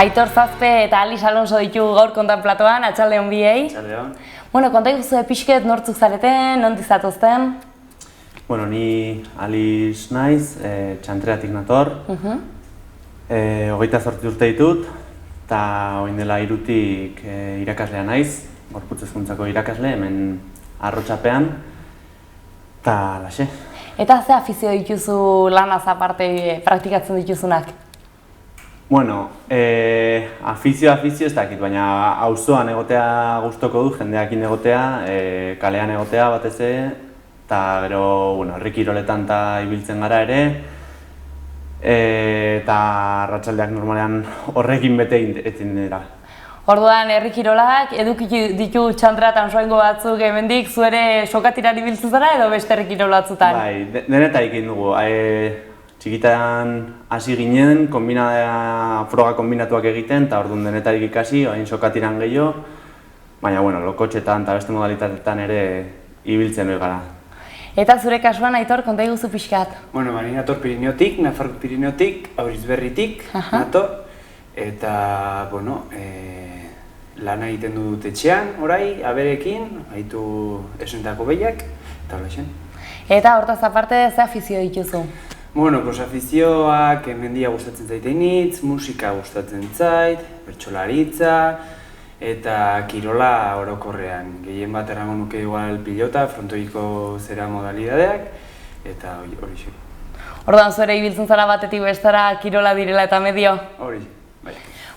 Aitor Zazpe eta Alice Alonso ditugu gaur kontanplatoan, atxaldeon biei. Atxaldeon. Bueno, konta iguzu pixket nortzuk zareten, nondi zatozten? Bueno, ni Alice naiz, Txantreatik nator. 28 urte ditut, eta orain dela 3 irakaslea naiz, gorputz hezkuntzako irakasle, hemen Arrotxapean, eta laxe. Eta ze afizio dituzu lanaz aparte praktikatzen dituzunak? Bueno, afizio ez dakit, baina auzoan egotea gustoko du, jendeakin egotea, kalean egotea batez ere, eta gero, bueno, herri kiroletan ibiltzen gara ere, eta arratsaldeak normalean horrekin bete etzen dira. Orduan, herri kirolak eduki ditu Txantratan soingo batzuk hemendik, zuere sokatiran ibiltzen zara edo beste herri kirol batzutan? Bai, denetarik egin dugu. Txikitan hasi ginen, froga kombinatuak egiten, eta orduan denetarik ikasi, orain sokatiran gehiago, baina, bueno, lokotxetan eta beste modalitateetan ere ibiltzen hori gara. Eta zure kasuan, Aitor, konta iguzu pixkat? Bueno, ni nator Pirineotik, Nafarroa Pirineotik, Aurizberritik nator, eta, bueno, lana egiten dut etxean, orai, aberekin, haitu esentako behiak, eta hola zen. Eta hortaz aparte, ze afizio dituzu? Bueno, pues afizioak mendia gustatzen zaitenitz, musika gustatzen zait, bertsolaritza, eta kirola orokorrean. Gehien bat erango nuke igual pilota, frontoiko zera modalidadeak, eta hori xe. Orduan zuere ibiltzen zara batetik bestara kirola direla eta medio? Hori, bai.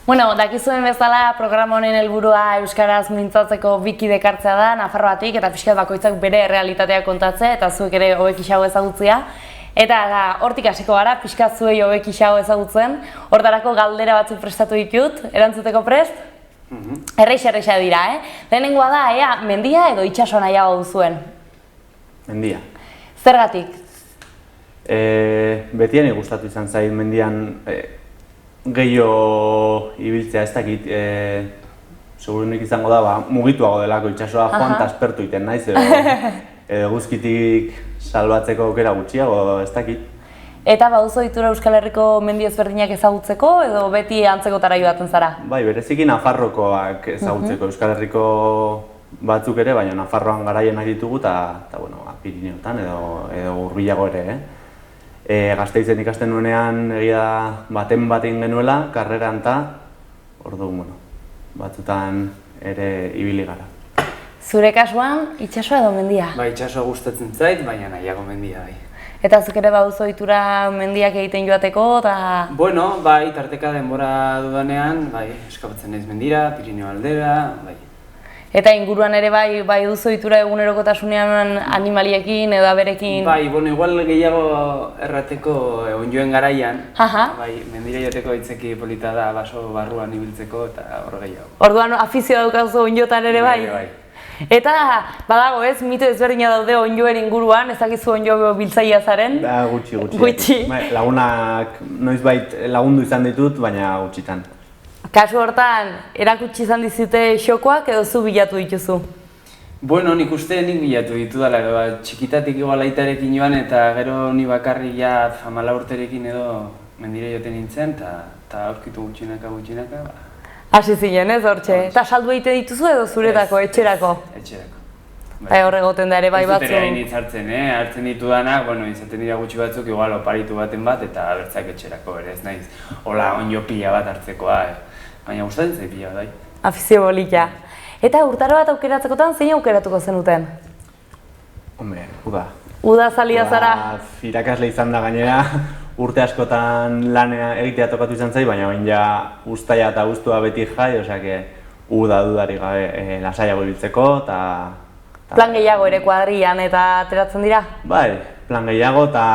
Bueno, dakizuen bezala programa honen helburua euskaraz mintzatzeko biki dekartzea da Nafarroatik eta pixkat bakoitzak bere errealitatea kontatzea eta zuek ere hobeki xago ezagutzea. Eta hortik hasiko gara, pixkat zuei hobeki xago ezagutzen. Hortarako galdera batzuk prestatu ditut, erantzuteko prest? Erreixa dira, Lehenengoa da, ea, mendia edo itsaso nahiago duzuen? Mendia. Zergatik? Betiani gustatu izan zait mendian gehiago ibiltzea, ez dakit, segurunik izango da, mugituago delako itsasoa joan eta aspertu iten naiz, edo guzkitik salbatzeko aukera gutxiago, ez dakit. Eta baduzu ohitura Euskal Herriko mendi ezberdinak ezagutzeko edo beti antzekotara joaten zara? Bai, bereziki Nafarrokoak ezagutzeko, Euskal Herriko batzuk ere, baina Nafarroan garaienak ditugu eta bueno, Pirineotan edo hurbilago ere, Gasteizen ikasten nuenean egia baten genuela, karreran eta orduan, bueno, batzutan ere ibili gara. Zure kasuan, itsasoa edo mendia? Bai, itsasoa gustatzen zait, baina nahiago mendia, bai. Eta zuk ere baduzu ohitura mendiak egiten joateko eta... Bueno, bai, tarteka denbora dudanean, bai, eskapatzen naiz mendira, Pirineo aldera, bai. Eta inguruan ere bai duzu ohitura egunerokotasunean animaliekin edo aberekin? Bai, bueno, igual gehiago errateko ondjoen garaian, bai, mendira joteko hitzeki polita da, baso barruan ibiltzeko eta hor gehiago. Orduan afizio daukazu ondjotan ere bai? Bai. Eta badago ez, mito ezberdina daude ondjoen inguruan, ez dakizu ondjo biltzailea zaren? Da, gutxi. Lagunak noizbait lagundu izan ditut, baina gutxitan. Kasu hortan, erakutsi izan dizute xokoak edo zu bilatu dituzu? Bueno, nik uste nik bilatu ditudala, txikitatik igual aitarekin joan eta gero ni bakarrik ja 14 urterekin edo mendira joten nintzen eta aurkitu gutxinaka. Hasi zinen ez hortxe, eta saldu egite dituzu edo zuretako, etxerako? Etxerako. Bai, horre goten da ere bai batzu. Ez dut ere hain hartzen, hartzen ditudanak, bueno, izaten dira gutxi batzuk, igual oparitu baten bat eta abertzak etxerako bere, ez naiz. Hola, ondjo pila bat hartzekoa, baina gustatzen zait pila bat, bai. Afizio bolita. Eta urtaro bat aukeratzekotan zein aukeratuko zenuten? Hombre, uda. Uda zalia zara? Irakasle izan da gainera, urte askotan lan egitea tokatu izan zait, baina bain ja uztaia eta guztua beti jai, osea, uda dudarik gabe lasaiago ibiltzeko eta... Plan gehiago ere kuadrian eta ateratzen dira? Bai, plan gehiago eta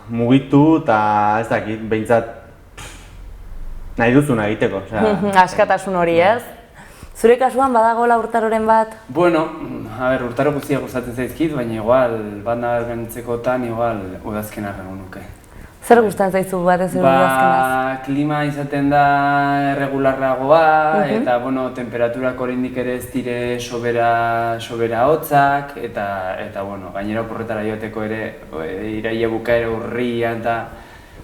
mugitu eta ez dakit, behintzat nahi duzuna egiteko. Askatasun hori ez? Zure kasuan badagoela urtaroren bat? Bueno, urtaro guztiak gustatzen zaizkit, baina igual, bat nabarmentzekotan igual udazkena errango nuke. Zer gustatzen zaizu batez ere udazkenaz? Klima izaten da erregularragoa eta bueno, temperaturak oraindik ere ez dire sobera hotzak eta bueno, gainera oporretara joateko ere iraila bukaera urria eta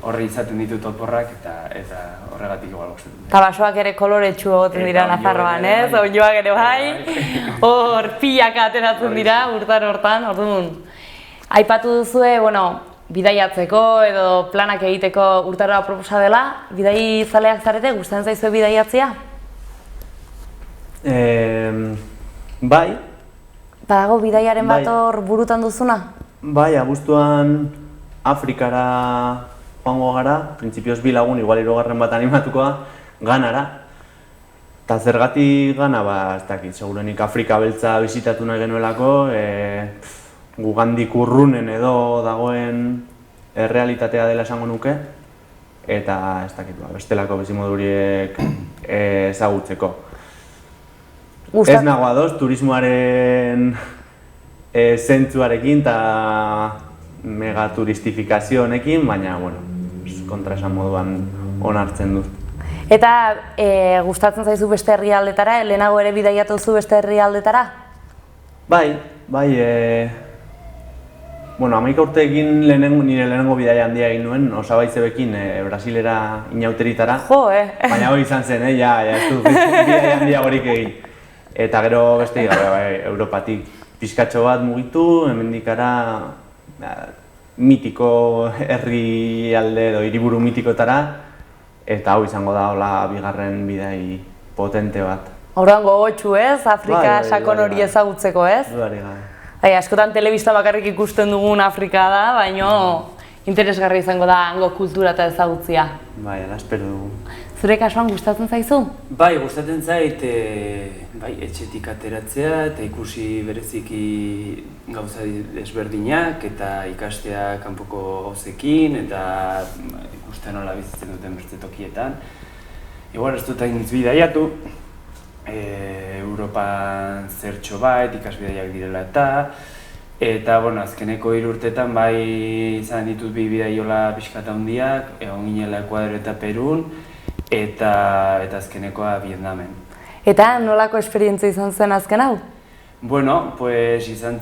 horre izaten ditut oporrak eta horregatik igual gustatzen. Eta basoak ere koloretsu egoten dira Nafarroan, ez? Oiloak ere bai, hor pilaka ateratzen dira hortan, orduan. Aipatu duzue, bidaiatzeko edo planak egiteko urtaroa proposa dela, bidai zaleak zarete, gustatzen zaizue bidaiatzea? Bai. Badago bidaiaren bat hor burutan duzuna? Bai, abuztuan Afrikara joango gara, printzipioz 2 lagun, igual 3. bat animatukoa, Ganara. Eta zergatik Gana, ez dakit, segurenik Afrika beltza bisitatu nahi genuelako, gugandik urrunen edo dagoen errealitatea dela esango nuke, eta ez dakit, bestelako bizimoduriek ezagutzeko. Ez nago ados, turismoaren zentzuarekin eta megaturistifikazio honekin, baina, kontra esan moduan onartzen dut. Eta gustatzen zaizu beste herrialdetara, lehenago ere bidaiatu zu beste herrialdetara? Bai, 11 urteekin nire lehenengo bidaia handia egin nuen, Osabaizebekin Brasilera inauteritara. Baina hori izan zen, ez dut bidaia handiagorik egin. Eta gero beste Europatik pixkatxo bat mugitu, hemendikara mitiko herrialde edo hiriburu mitikotara, eta hau izango da hola bigarren bidai potente bat. Orduan gogotsu ez, Afrika sakon hori ezagutzeko ez? Dudari gabe. Askotan telebista bakarrik ikusten dugun Afrika da, baina interesgarri izango da hango kultura eta ezagutzia. Bai, ala espero dugu. Zure kasuan gustatzen zaizu? Bai, gustatzen zait, etxetik ateratzea eta ikusi bereziki gauza desberdinak eta ikastea kanpoko gauzekin eta ikustea nola bizitzen duten beste tokietan. Igual ez dut hain bidaiatu, Europan zertxo bat, ikasbidaiak direla eta azkeneko 3 urtetan bai izan ditut 2 bidaiola pixkat handiak, egon ginela Ekuador eta Perun, eta azkenekoa Vietnamen. Eta nolako esperientzia izan zen azken hau? Izan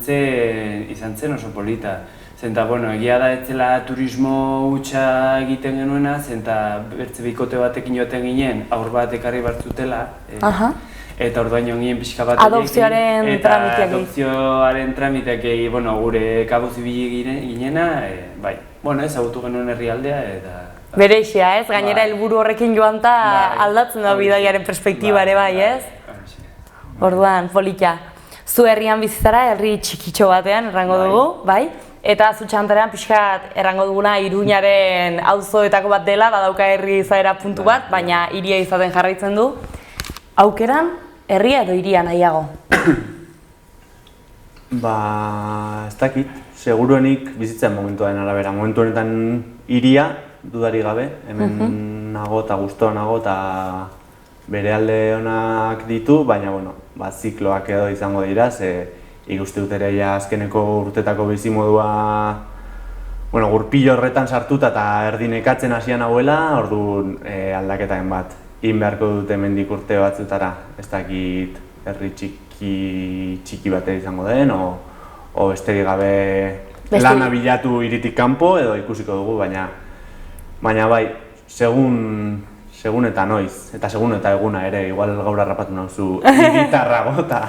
zen oso polita. Zenta, egia da ez zela turismo hutsa egiten genuena, zenta bertze bikote batekin joaten ginen, aur bat ekarri bartzutela. Eta orduan joan ginen pixka bat adopzioaren tramiteak egin. Eta adopzioaren tramiteak egin, gure kabuz ibili ginena, ezagutu genuen herrialdea eta... Bereixia ez, gainera helburu horrekin joan eta aldatzen da bidaiaren perspektiba ere bai ez? Orduan, polita. Zu herrian bizitara, herri txikitxo batean errango dugu, bai? Eta zu txantarean pixkat errango duguna Iruñaren auzoetako bat dela, badauka herri izaera puntu bat, baina hiria izaten jarraitzen du. Aukeran, herria edo hiria nahiago? Ez dakit, seguruenik bizitzen momentuaren arabera. Momentu honetan hiria, dudari gabe, hemen nago eta guztua nago eta bere alde onak ditu, baina zikloak edo izango dira, ikuste dut ere azkeneko urtetako bizimodua gurpilo horretan sartuta eta erdinekatzen hasian hauela, orduan aldaketaren bat egin beharko dut hemendik urte batzutara, ez dakit herri txiki batera izango den, o besterik gabe lana bilatu hiritik kanpo edo ikusiko dugu, baina bai, segun eta noiz, eta segun eta eguna ere, igual gaur harrapatu nauzu gitarrago eta...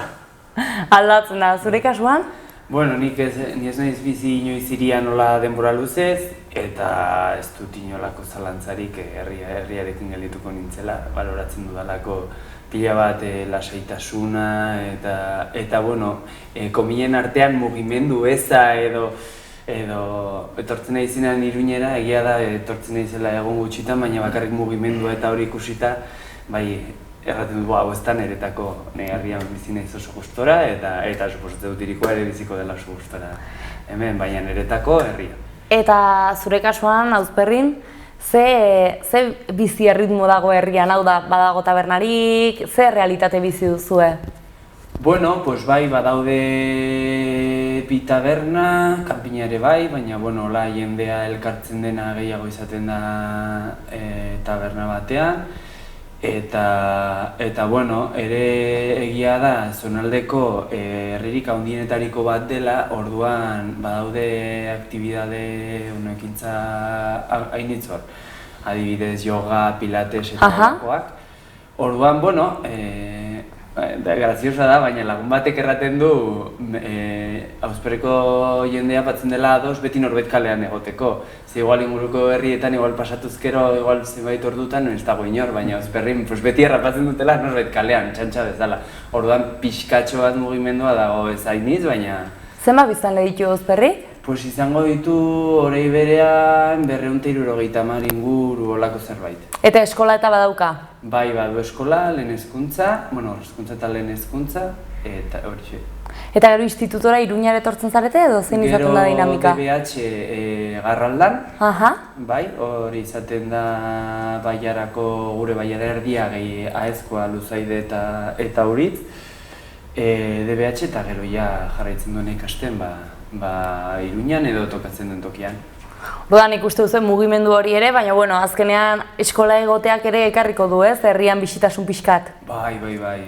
Aldatzen da, zure kasuan? Ni ez naiz bizi inoiz hiria nola denbora luzez, eta ez dut inolako zalantzarik herriarekin geldituko nintzela, baloratzen dudalako pila bat lasaitasuna, eta kominen artean mugimendu eza edo etortzen nahi zinean Iruñera, egia da etortzen nahi zela egon gutxitan, baina bakarrik mugimendua eta hori ikusita, erraten dut, hau ez da niretako herrian bizi naiz oso gustora, eta suposatzen dut irikoa ere biziko dela oso gustora hemen, baina niretako herria. Eta zure kasuan, Auzperrin, ze bizi erritmo dago herrian, hau da, badago tabernarik, ze realitate bizi duzue? Bai, badaude bi taberna, kanpina ere bai, baina hola jendea elkartzen dena gehiago izaten da taberna batean. Eta bueno, ere egia da zonaldeko herririk handienetariko bat dela, orduan badaude aktibidade ekintza hainitz hor. Adibidez, yoga, pilates eta holakoak. Orduan, bueno, graziosa da, baina lagun batek erraten du Ausperreko jendea batzen dela ados beti norbait kalean egoteko. Ze igual inguruko herrietan, igual pasatuzkero, igual zenbait ordutan, ez dago inor, baina Ausperrin beti errapatzen dutela norbait kalean, txantxa bezala. Orduan pixkatxo bat mugimendua dago ez hainiz, baina... Zenbat biztanle ditu Ausperri? Pues izango ditu orei berean 270 inguru olako zerbait. Eta eskola eta badauka? Bai, badu eskola, lehen hezkuntza, hezkuntza eta lehen hezkuntza, eta hori. Eta gero institutora Iruñara etortzen zarete edo zein izaten da dinamika? Gero DBH Garraldan, bai, hori izaten da gure Baiara erdia gehi aezkoa Luzaide eta Uritz. DBH eta gero ja jarraitzen duen ikasten Iruñan edo tokatzen den tokian. Orduan ikuste duzu mugimendu hori ere, baina bueno, azkenean eskola egoteak ere ekarriko du, ez? Herrian bisitasun pixkat. Bai,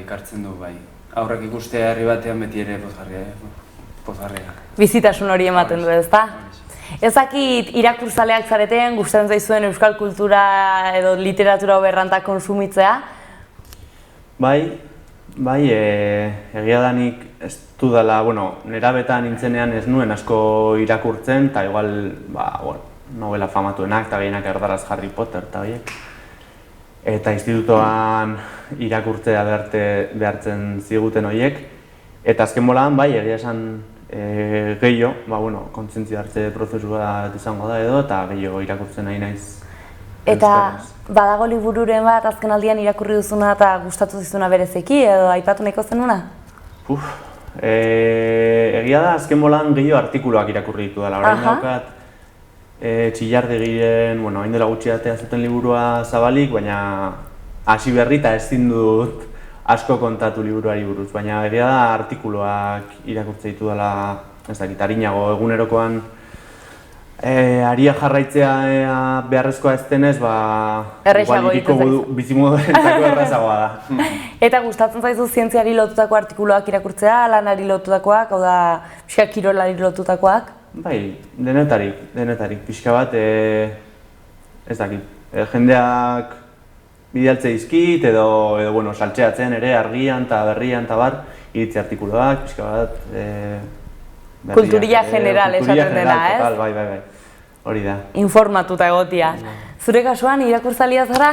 ekartzen du, bai. Aurrak ikustea herri batean beti ere pozgarria. Bizitasun hori ematen du, ezta? Ezakit irakurzaleak zareten, gustatzen zaizuen euskal kultura edo literatura oberrantak konsumitzea? Bai, egia danik ez dudala, nerabetan nintzenean ez nuen asko irakurtzen, eta igual, novela famatuenak eta gehienak erdaraz Harry Potter eta horiek. Eta institutoan irakurtzea behartzen ziguten horiek. Eta azken bolan, egia esan gehiago, kontzientzia hartze prozesu bat izango da edo, eta gehiago irakurtzen nahi naiz. Eta badago libururen bat azken aldian irakurri duzuna eta gustatu zizuna berezeki edo aipatu nahiko zenuna? Egia da azken bolan gehiago artikuluak irakurri ditu dela. Orain daukat Txillardegiren, hain dela gutxi atea zuten liburua zabalik, baina hasi berri eta ezin dut asko kontatu liburuari buruz. Baina egia da artikuluak irakurtze ditu dela, ez dakit, arinago egunerokoan aria jarraitzea beharrezkoa ez denez, iriko bizimoduentzako errazagoa da. Eta gustatzen zaizu zientziari lotutako artikuluak irakurtzea, lanari lotutakoak, hau da, pixka kirolari lotutakoak? Bai, denetarik, pixka bat, ez dakit, jendeak bidaltze dizkit edo saltxeatzen ere argian eta berrian eta bar, iritzi artikuluak, pixka bat, kulturilla general esaten dela, ez? Total, bai, hori da. Informatuta egotia. Zure kasuan irakurtzailea zara?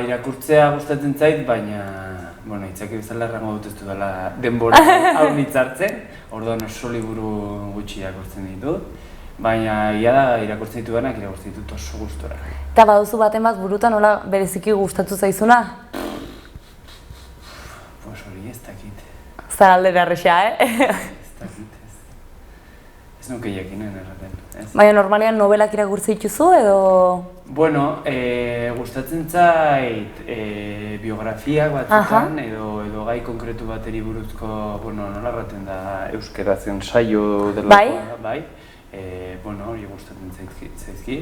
Irakurtzea gustatzen zait, baina itzaki bezala errango dut ez dudala denbora hau hartzen, orduan oso liburu gutxi irakurtzen ditut, baina ia da irakurtzen ditudanak irakurtzen ditut oso gustora. Eta baduzu baten bat burutan nola bereziki gustatu zaizuna? Hori ez dakit. Zara aldera erresa, Ez dakit, ez nuke jakinen erraten. Baina normalean nobelak irakurtzen dituzu edo? Gustatzen zait biografiak batzutan edo gai konkretu bateri buruzko, nola erraten da euskeratzen saio delakoa, bai? Hori gustatzen zaizki.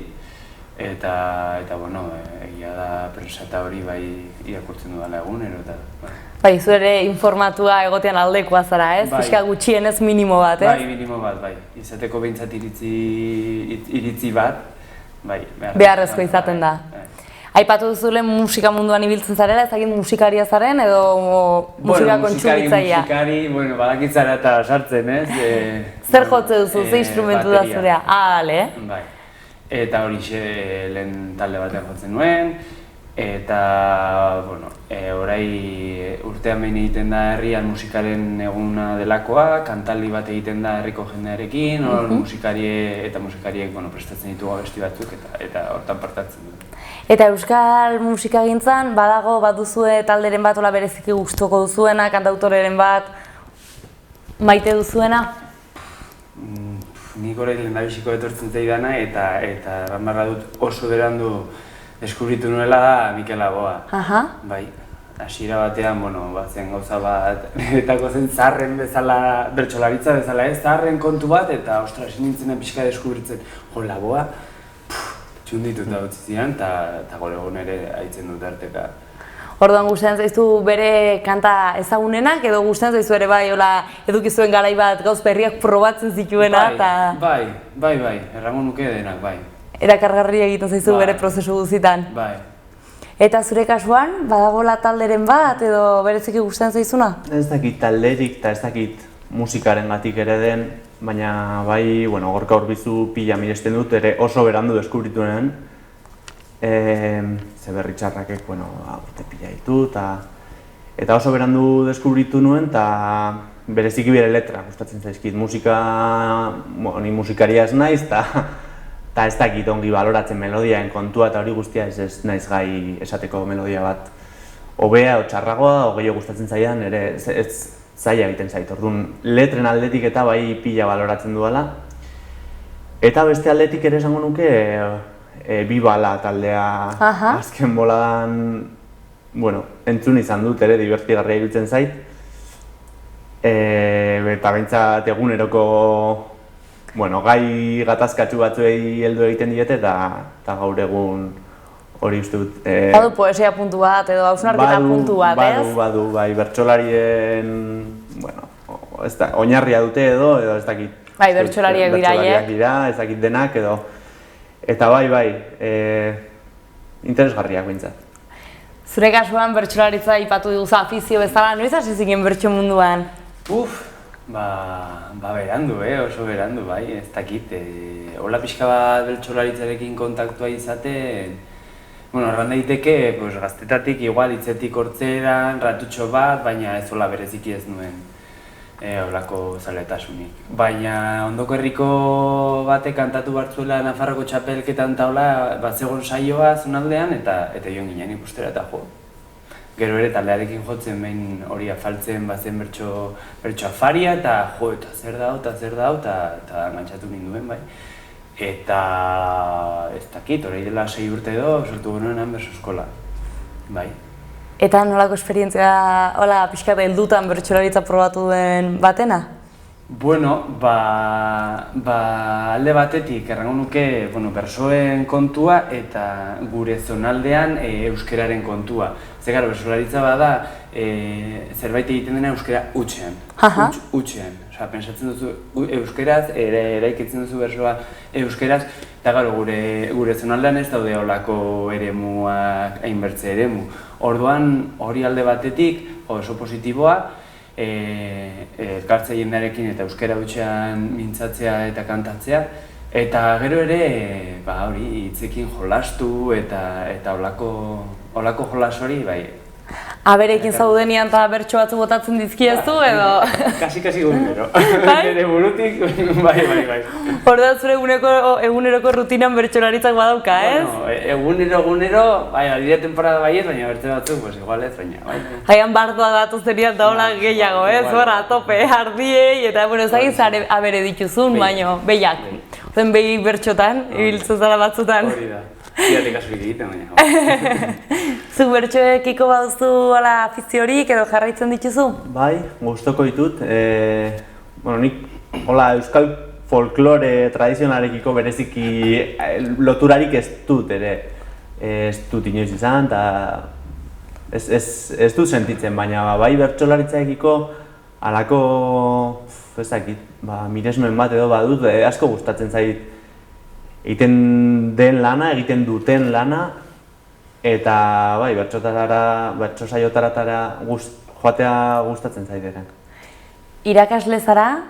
Eta egia da prensa eta hori bai irakurtzen dudala egunero eta... Bai, zu ere informatua egotean aldekoa zara, ez? Pixka gutxienez minimo bat, ez? Bai, minimo bat, bai. Izateko behintzat iritzi bat, bai. Beharrezko izaten da. Aipatu duzule musika munduan ibiltzen zarela, ezagin musikaria zaren edo musika kontsumitzailea? Musikari, badakitzara eta sartzen, ez? Zer jotze duzu, ze instrumentu da zurea? Ale? Bai. Eta hori lehen talde batean jotzen nuen, eta, orai urtean behin egiten da herrian musikaren eguna delakoa, kantaldi bat egiten da herriko jendearekin, musikariek prestatzen ditugu abesti batzuk eta hortan partatzen dut. Eta euskal musikagintzan baduzue talderen bat bereziki gustuko duzuena, kantautoreren bat maite duzuena? Nik orain lehendabiziko etortzen zaidana eta ranbarra dut oso berandu deskubritu nuela da Mikel Laboa. Bai, hasiera batean, batzen gauza bat, niretako zen zaharren bezala, bertsolaritza bezala ez, zaharren kontu bat eta ostras, nintzenen pixka deskubritzen, Laboa, txundituta utzi zian eta gaur egun ere haitzen dut arteka. Orduan gustatzen zaizu bere kanta ezagunenak edo gustatzen zaizu ere bai, hola edukizuen garai bat gauz berriak probatzen zituena eta Bai, errango nuke denak, bai. Erakargarri egiten zaizu bere prozesu guztietan. Bai. Eta zure kasuan, badagoela talderen bat edo bereziki gustatzen zaizuna? Ez dakit talderik eta ez dakit musikarengatik ere den, baina bai, gorka Urbizu pila miresten dut, ere oso berandu deskubritu nuen. Ze berri txarrakek, urte pila ditu, eta oso berandu deskubritu nuen, eta bereziki bere letra gustatzen zaizkit. Ni musikaria ez naiz, eta ez dakit ongi baloratzen melodiaen kontua, eta hori guztia ez naiz gai esateko melodia bat hobea o txarragoa, o gehiago gustatzen zaidan, ere ez zaila egiten zait. Orduan, letren aldetik eta bai pila baloratzen duela. Eta beste aldetik ere esango nuke Bibala taldea azken boladan, entzun izan dut ere, divertigarria iruditzen zait. Eta behintzat eguneroko gai gatazkatsu batzuei heldu egiten diete eta gaur egun hori uste dut. Badu poesia puntu bat edo hausnarketa puntu bat, ez? Badu, bai, bertsolarien, oinarria dute edo ez dakit. Bai, bertsolariak dira, ez dakit denak edo. Eta bai, interesgarriak behintzat. Zure kasuan bertsolaritza aipatu duzu afizio bezala, noiz hasi zinen bertso munduan? Berandu, oso berandu, bai, ez dakit. Hola pixka bat bertsolaritzarekin kontaktua izaten, erran daiteke, gaztetatik igual hitzetik hortzeran, ratutxo bat, baina ez hola bereziki ez nuen holako zaletasunik. Baina ondoko herriko batek kantatu bartzuela Nafarroko txapelketan eta hola, zegoen saioa zonaldean eta joan ginen ikustera eta jo. Gero ere taldearekin jotzen behin hori afaltzen bazen bertso afaria eta jo, eta zer dau, eta mantxatu ninduen bai. Eta ez dakit, hori dela 6 urte edo, sortu genuen Anberso eskola, bai. Eta nolako esperientzia, hola, pixkat heldutan bertsolaritza probatu duen batena? Alde batetik, errango nuke, bersoen kontua eta gure zonaldean euskeraren kontua. Ze gara, bertsolaritza bada, zerbait egiten dena euskera hutsean. Hutsean. Pentsatzen duzu euskeraz, eraikitzen duzu bersoa euskeraz, eta gure zonaldean ez daude holako eremuak, hainbertze eremu. Orduan, hori alde batetik, oso positiboa, elkartzea jendearekin eta euskera hutsean mintzatzea eta kantatzea. Eta gero ere, hori, hitzekin jolastu eta holako jolas hori, bai. Aberekin zaudenean eta bertso batzu botatzen dizkiezu edo? Kasi egunero. Nire burutik, bai. Orduan zure eguneroko rutinan bertsolaritzak badauka, ez? Egunero, adire temporada baiet, baina bertze batzuk, igual ez, baina, bai. Haian bardoa datu zenian da hola gehiago, ez? Horra, tope, ardiei, eta ezagiz abere dituzun, baina, behiak. Zen behi bertxotan, ibiltzen zara batzutan. Hori da. Zidatik asurik egiten, baina. Zu bertsoekiko baduzu afiziorik edo jarraitzen dituzu? Bai, gustoko ditut. Nik euskal folklore tradizionarekiko bereziki loturarik ez dut ere. Ez dut inoiz izan, eta ez dut sentitzen, baina bai bertsolaritzaekiko halako, ez dakit, miresmen bat edo badut, asko gustatzen zait. Egiten den lana, egiten duten lana, eta bai, bertso saiotaratara joatea gustatzen zaideren. Irakasle zara,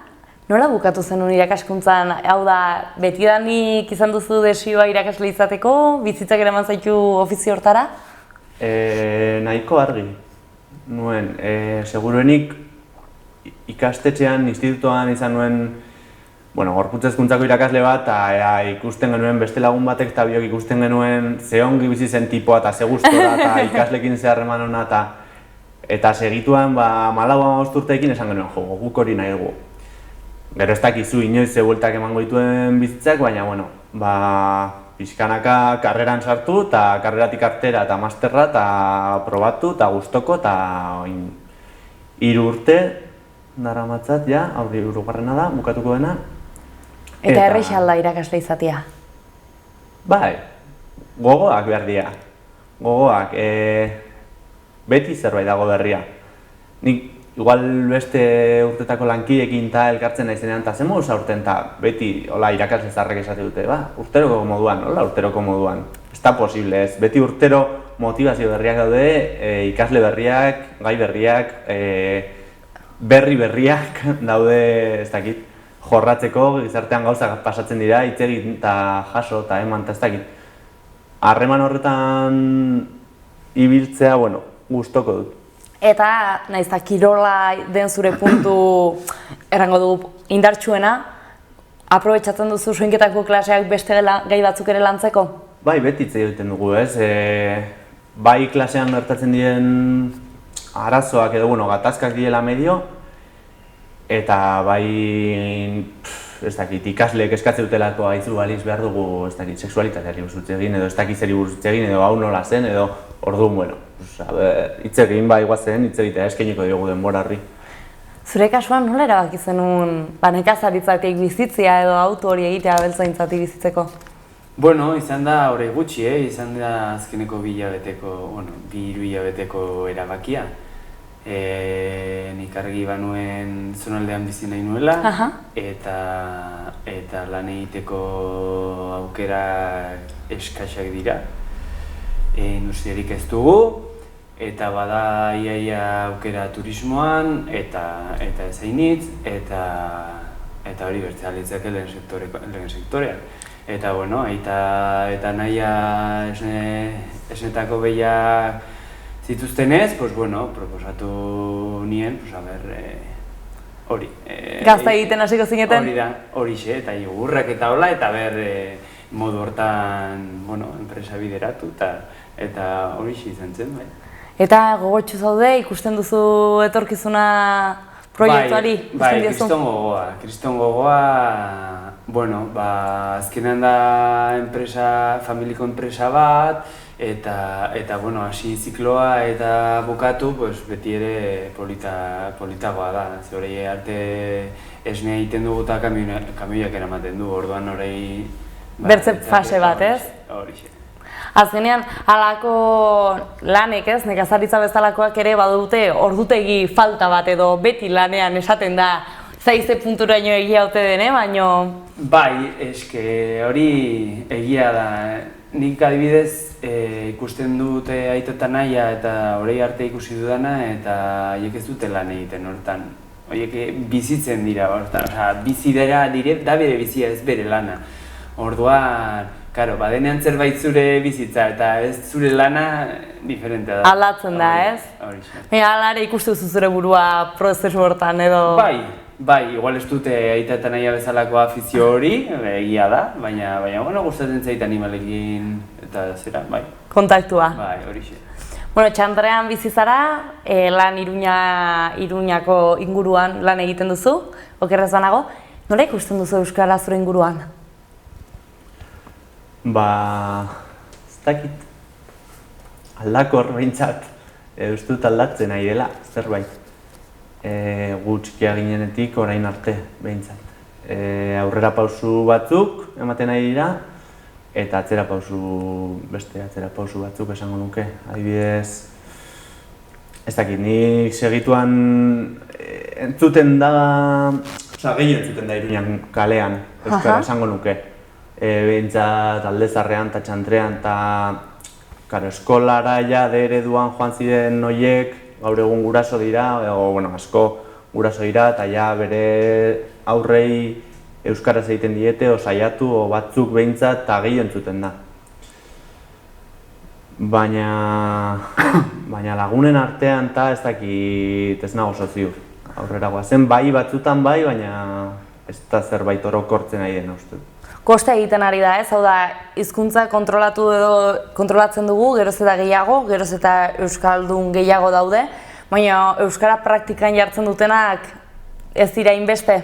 nola bukatu zenun irakaskuntzan? Hau da, betidanik izan duzu desioa irakasle izateko, bizitzak eraman zaitu ofizio hortara? Nahiko argi nuen, seguruenik ikastetxean, institutoan izan nuen gorputz hezkuntzako irakasle bat, eta ikusten genuen beste lagun batek eta biok ikusten genuen ze ongi bizi zen tipoa eta ze gustora eta ikaslekin ze harreman ona eta segituan 14-15 urteekin esan genuen guk hori nahi dugu. Gero ez dakizu inoiz ze bueltak emango dituen bizitzak, baina pixkanaka karreran sartu eta karreratik artera eta masterra eta probatu eta gustoko eta 3 urte daramatzat, hori 3. da, bukatuko dena. Eta erresa alda irakasle izatea? Bai, gogoak behar dira. Gogoak. beti zerbait dago berria. Nik igual beste urtetako lankideekin eta elkartzen naizenean eta zen moduz aurten eta beti irakasle zaharrek esate dute, urteroko moduan, urteroko moduan. Ez da posible ez, beti urtero motivazio berriak daude, ikasle berriak, gai berriak, berriak daude, ez dakit, jorratzeko, gizartean gauzak pasatzen dira, hitz egin eta jaso eta eman eta ez dakit. Harreman horretan ibiltzea, gustoko dut. Eta, nahiz eta kirola den zure puntu errango dugu indartsuena, aprobetxatzen duzu soinketako klaseak beste gai batzuk ere lantzeko? Bai, beti hitz egiten dugu, ez? Bai klasean gertatzen diren arazoak edo, gatazkak direla medio, eta bai, ez dakit, ikasleek eskatzen dutelako haitzu baliz behar dugu, ez dakit, sexualitateari buruz egin, edo ez dakit zeri buruz egin, edo hau nola zen, edo orduan, hitz egin bai guazen, hitz egitea eskainiko diogu denborarri. Zure kasuan nola erabaki zenuen nekazaritzatik bizitzia edo auto hori egitea abeltzaintzatik bizitzeko? Izan da hori gutxi, izan da azkeneko bi hiru hilabeteko erabakia. Nik argi banuen zonaldean bizi nahi nuela, eta lan egiteko aukera eskasak dira. Industriarik ez dugu, eta bada iaia aukera turismoan, eta ez hainitz, eta hori bertzea litzake lehen sektorean. Eta, eta nahia esnetako behiak zituztenez, proposatu nien, hori. Gazta egiten hasiko zineten? Hori da, horixe, eta jogurrak eta hola, eta modu hortan, enpresa bideratu, eta horixe izan zen, bai. Eta gogotxu zaude, ikusten duzu etorkizuna proiektuari? Bai, kriston gogoa, azkenean da familiko enpresa bat, eta hasi zikloa eta bukatu, beti ere politagoa da. Horei arte esnea egiten dugu eta kamioiak eramaten du, orduan horei... Bertze fase bat, ez? Horixe. Azkenean, halako lanek, ez, nekazaritza bezalakoak ere badute ordutegi falta bat edo beti lanean esaten da zaize punturaino egia ote dene, baino... Bai, eske hori egia da. Nik adibidez ikusten dute aita eta nahia eta horei arte ikusi dudana eta haiek ez dute lan egiten hortan. Horiek bizitzen dira hortan, bizi dira da bere bizia ez bere lana. Orduan, badenean zerbait zure bizitza eta ez zure lana diferentea da. Aldatzen da, ez? Horixe. Hala ere ikustu zure burua prozesu hortan edo... Bai, igual ez dute aita eta nahia bezalako afizio hori, egia da, baina gustatzen zait animalekin eta zera, bai. Kontaktua. Bai, horixe. Txandrean bizi zara, lan Iruñako inguruan lan egiten duzu, okerrez banago. Nola ikusten duzu euskara zure inguruan? Ez dakit aldakor behintzat, ez dut aldatzen nahi dela, zerbait. Gu txikia ginenetik orain arte behintzat. Aurrera pausu batzuk ematen nahi dira, eta beste atzera pausu batzuk esango nuke. Adibidez, ez dakit, nik segituan entzuten da, gehien entzuten da Iruñan kalean, euskara esango nuke. Behintzat Aldezarrean eta Txantrean eta eskolara ja ereduan joan ziren horiek gaur egun guraso dira, asko guraso dira eta ja bere aurrei euskaraz egiten diete, saiatu, batzuk behintzat eta gehiago entzuten da. Baina lagunen artean eta ez dakit ez nago oso ziur. Aurrera goazen bai batzutan bai, baina ez da zerbait orokortzen ari dena uste. Kosta egiten ari da, ez? Hau da, hizkuntza kontrolatzen dugu, geroz eta gehiago, geroz eta euskaldun gehiago daude, baina euskara praktikan jartzen dutenak ez dira inbeste?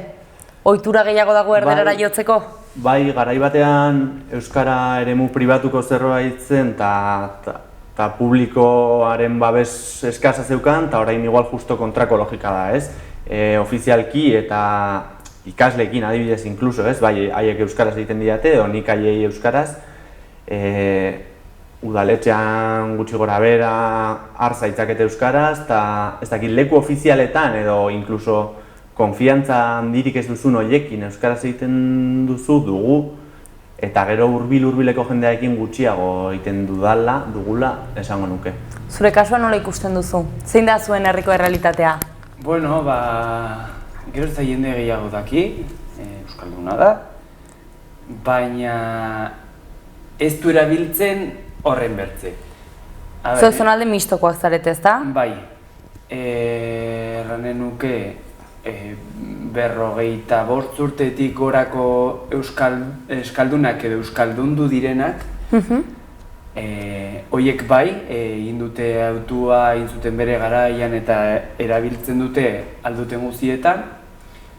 Ohitura gehiago dago erderara jotzeko? Bai, garai batean euskara eremu pribatuko zerbait zen eta publikoaren babes eskasa zeukan, eta orain igual justo kontrako logika da, ez? Ofizialki eta ikasleekin adibidez inkluso, ez? Bai, haiek euskaraz egiten didate, edo nik haiei euskaraz. udaletxean gutxi gora bera har zaitzakete euskaraz, eta ez dakit leku ofizialetan edo inkluso konfiantza handirik ez duzun horiekin euskaraz egiten dugu, eta gero hurbileko jendearekin gutxiago egiten dugula esango nuke. Zure kasuan nola ikusten duzu? Zein da zuen herriko errealitatea? Bueno, gero ez da jende gehiago daki, euskalduna da, baina ez du erabiltzen horren bertze. Zuek zonalde mistokoak zarete, ez da? Bai, erranen nuke 55 urtetik gorako euskaldunak edo euskaldundu direnak, hoiek bai, egin dute autua, egin zuten bere garaian eta erabiltzen dute alduten guztietan,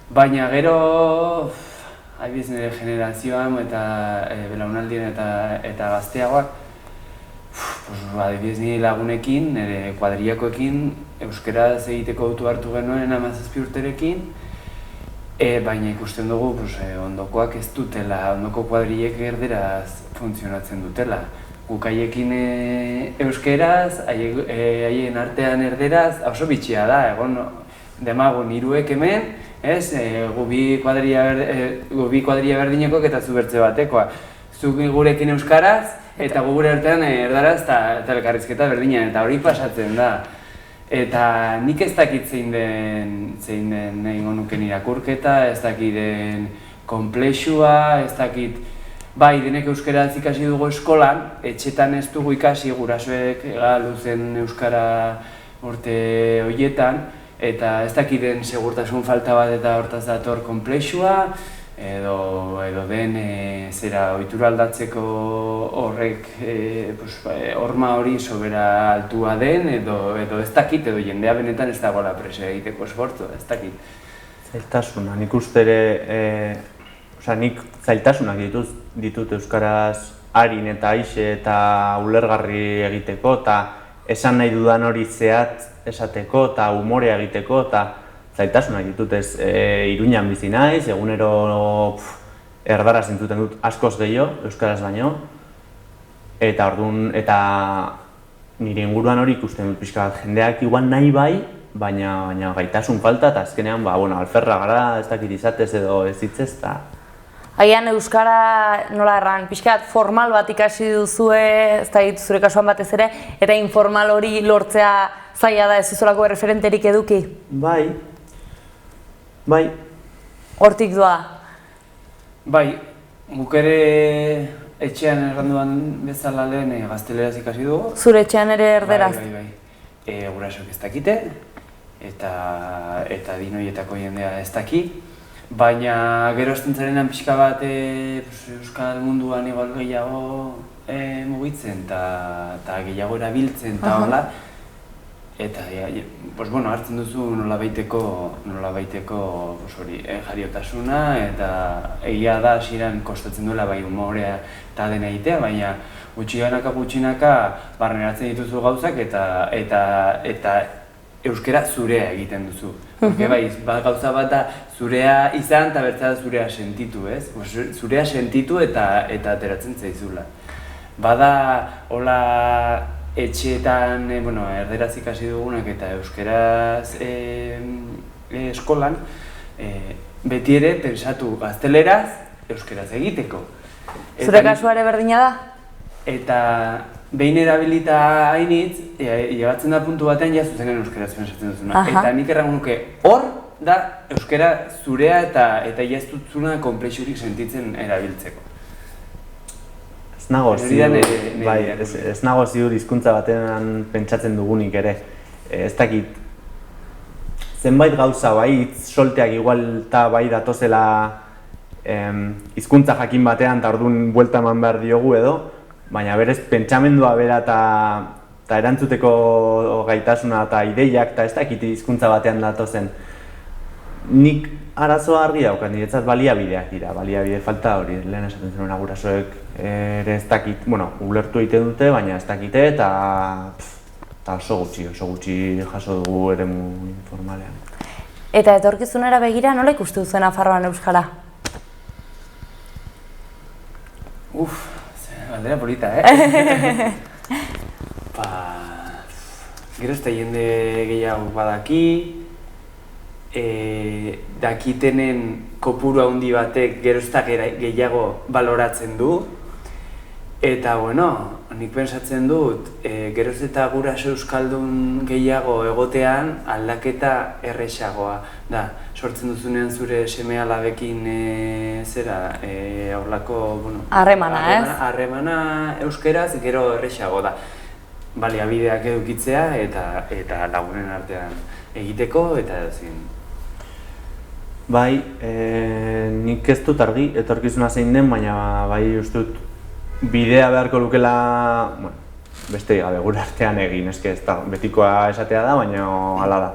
baina gero, adibidez nire generazioan eta belaunaldien eta gazteagoak, adibidez nire lagunekin, nire kuadrillakoekin, euskaraz egiteko autu hartu genuen 17 urterekin, baina ikusten dugu ondokoak ez dutela, ondoko kuadrillek erderaz funtzionatzen dutela. Guk haiekin euskeraz, haien artean erderaz, oso bitxia da, egon demagun hiruek hemen, gu bi kuadrilla berdinekoak eta zu bertze batekoa. Zuk gurekin euskaraz, eta gu gure artean erdaraz eta elkarrizketa berdinean, eta hori pasatzen da. Eta nik ez dakit zein den egingo nuken irakurketa, ez dakit den konplexua, ez dakit bai, denek euskaraz ikasi dugu eskolan, etxetan ez dugu ikasi gurasoek luzen euskara urte horietan, eta ez dakit den segurtasun falta bat eta hortaz dator konplexua, edo den zera ohitura aldatzeko horrek horma hori sobera altua den, edo ez dakit, edo jendea benetan ez dagoela presa egiteko esfortzu, ez dakit. Zailtasuna, nik uste ere, nik zailtasunak ditut euskaraz arin eta aixe eta ulergarri egiteko, eta esan nahi dudan hori zehatz esateko eta umorea egiteko, eta zailtasunak ditut ez Iruñan bizi naiz, egunero erdaraz entzuten dut askoz gehiago, euskaraz baino, eta nire inguruan hori ikusten dut pixka bat, jendeak igual nahi bai, baina gaitasun falta, eta azkenean, alferra gara, ez dakit izatez edo ez hitzez, eta... Agian euskara nola erran, pixka bat formal bat ikasi duzue, ez da zure kasuan batez ere, eta informal hori lortzea zaila da ez duzulako erreferenterik eduki? Bai. Hortik doa? Bai, guk ere etxean erranduan bezala lehen gazteleraz ikasi dugu. Zure etxean ere erderaz? Bai. Gurasoak ez dakite, eta dinoietako jendea ez daki. Baina gero estentzarenan pixka bat euskal munduan igual gehiago mugitzen eta gehiago erabiltzen eta hola. Eta hartzen duzu nolabaiteko jariotasuna eta egia da hasieran kostatzen duela bai umorea eta dena egitea, baina gutxinaka barneratzen dituzu gauzak eta euskara zurea egiten duzu. Bai, gauza bat da zurea izan eta bertza da zurea sentitu, ez? Zurea sentitu eta ateratzen zaizula. Bada, hola etxeetan, erderaz ikasi dugunak eta euskaraz eskolan, beti ere pentsatu gazteleraz euskaraz egiteko. Zure kasua ere berdina da? Eta behin erabilita hainitz, llegatzen da puntu batean ja zuzenen euskaraz pentsatzen duzuna. Eta nik errango nuke, hor da euskara zurea eta ez dutzuna konplexurik sentitzen erabiltzeko. Ez nago ziur hizkuntza batean pentsatzen dugunik ere. Ez dakit, zenbait gauza bai, solteak igual eta bai datozela hizkuntza jakin batean eta orduan buelta eman behar diogu edo, baina berez pentsamendua bera eta erantzuteko gaitasuna eta ideiak eta ez dakit hizkuntza batean datozen. Nik arazoa argi daukat, niretzat baliabideak dira, baliabide falta hori, lehen esaten zenuen gurasoek ere ez dakit, ulertu egiten dute, baina ez dakite eta oso gutxi jaso dugu eremu informalean. Eta etorkizunera begira nola ikustu duzuen Nafarroan euskara? Galdera polita, Gero ez da jende gehiago badaki, dakitenen kopuru handi batek gero ez da gehiago baloratzen du. Eta, bueno, nik pentsatzen dut, geroz eta guraso euskaldun gehiago egotean aldaketa erresagoa da. Sortzen duzunean zure seme-alabekin horlako, bueno... Harremana, ez? Harremana euskeraz gero erresago da. Baliabideak edukitzea eta lagunen artean egiteko eta ezin. Bai, nik ez dut argi, etorkizuna zein den, baina bai uste dut bidea beharko lukela, bueno, beste gabe gure artean egin, eske ez da, betikoa esatea da, baina hala da.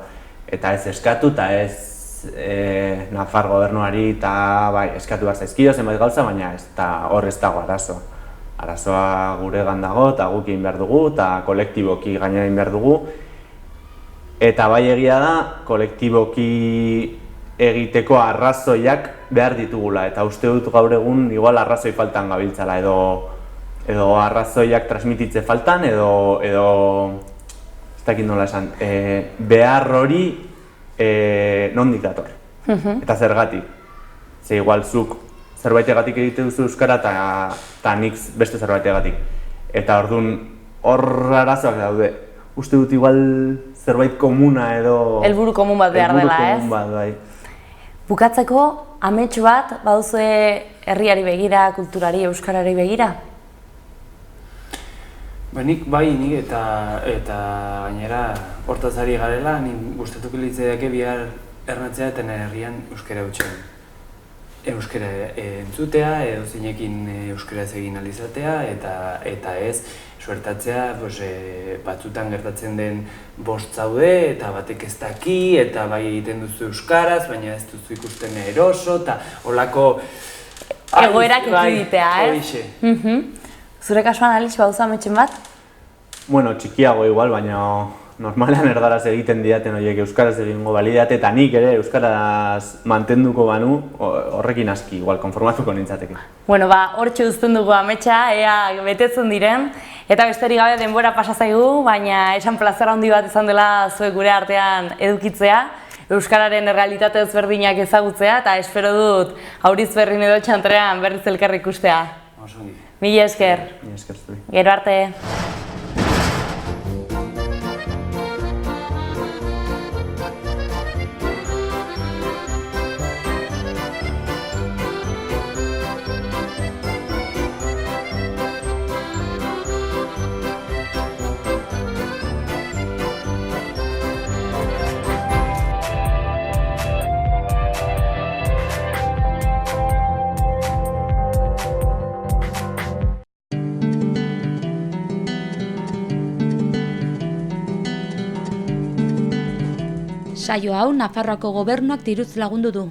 Eta ez eskatu eta ez Nafar gobernuari eta bai, eskatu behar zaizkio zenbait gauza, baina ez da hor ez dago arazoa. Arazoa guregan dago eta guk egin behar dugu eta kolektiboki gainera egin behar dugu. Eta bai egia da, kolektiboki egiteko arrazoiak behar ditugula, eta uste dut gaur egun igual arrazoi faltan gabiltzala, edo arrazoiak transmititze faltan, edo ez dakit nola esan, behar hori nondik dator, eta zergatik. Ze igual zuk zerbaitegatik egite duzu euskara eta nik beste zerbaitegatik. Eta orduan hor arazoak daude. Uste dut igual zerbait komuna edo... Helburu komun bat behar dela, ez? Helburu komun bat, bai. Bukatzeko, amets bat baduzue herriari begira, kulturari, euskarari begira? Nik eta gainera hortaz ari garela, nik gustatuko litzaidake bihar ernatzea eta nire herrian euskara hutsen. Euskara entzutea, edo zeinekin euskaraz egin alizatea, eta ez suertatzea batzutan gertatzen den bost zaude, eta batek ez daki, eta bai egiten duzu euskaraz, baina ez duzu ikusten eroso, eta holako... Egoerak ekiditea, ez? Horixe. Zure kasuan, Alix, baduzu ametsen bat? Bueno, txikiago igual, baina normalean erdaraz egiten didaten horiek euskaraz egingo balidate, eta nik ere euskaraz mantenduko banu, horrekin aski, igual, konformatuko nintzateke. Bueno, hortxe uzten dugu ametsa, ea betetzen diren, eta besterik gabe denbora pasa zaigu, baina esan plazer handi bat izan dela zuek gure artean edukitzea, euskararen errealitate ezberdinak ezagutzea, eta espero dut Auriz Berrin edo Txantrean berriz elkar ikustea. Mila esker. Mila esker zuri. Gero arte. Saio hau Nafarroako Gobernuak diruz lagundu du.